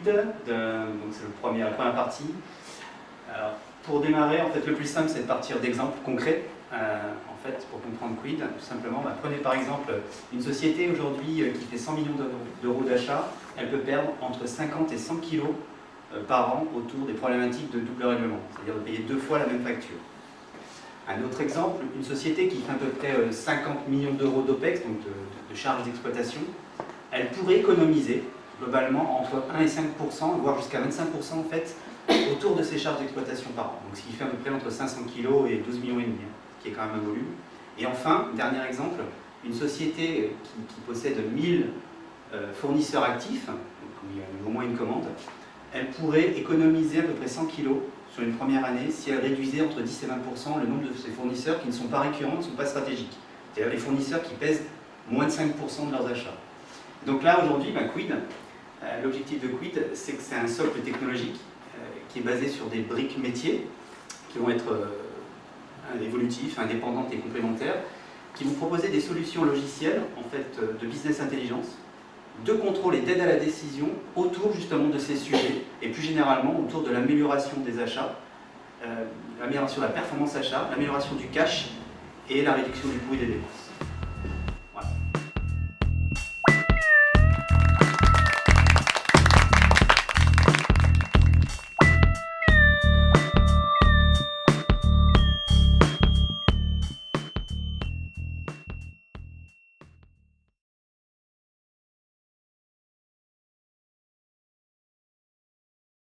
donc c'est la première partie. Alors, pour démarrer, en fait, le plus simple, c'est de partir d'exemples concrets. En fait, pour comprendre Quid, tout simplement, prenez par exemple une société aujourd'hui qui fait 100 millions d'euros d'achat, elle peut perdre entre 50 et 100 kilos par an autour des problématiques de double règlement, c'est-à-dire de payer 2 fois la même facture. Un autre exemple, une société qui fait à peu près 50 millions d'euros d'OPEX, donc de charges d'exploitation, elle pourrait économiser globalement entre 1 et 5%, voire jusqu'à 25% en fait, autour de ses charges d'exploitation par an. Donc ce qui fait à peu près entre 500 kg et 12 millions et demi, ce qui est quand même un volume. Et enfin, dernier exemple, une société qui possède 1000 fournisseurs actifs, donc il y a au moins une commande, elle pourrait économiser à peu près 100 kg sur une première année si elle réduisait entre 10 et 20% le nombre de ses fournisseurs qui ne sont pas récurrents, ne sont pas stratégiques. C'est-à-dire les fournisseurs qui pèsent moins de 5% de leurs achats. Donc là, aujourd'hui, Quid, l'objectif de Quid, c'est que c'est un socle technologique qui est basé sur des briques métiers qui vont être évolutifs, indépendantes et complémentaires, qui vont proposer des solutions logicielles en fait, de business intelligence, de contrôle et d'aide à la décision autour justement de ces sujets et plus généralement autour de l'amélioration des achats, l'amélioration de la performance achat, l'amélioration du cash et la réduction du coût et des dépenses.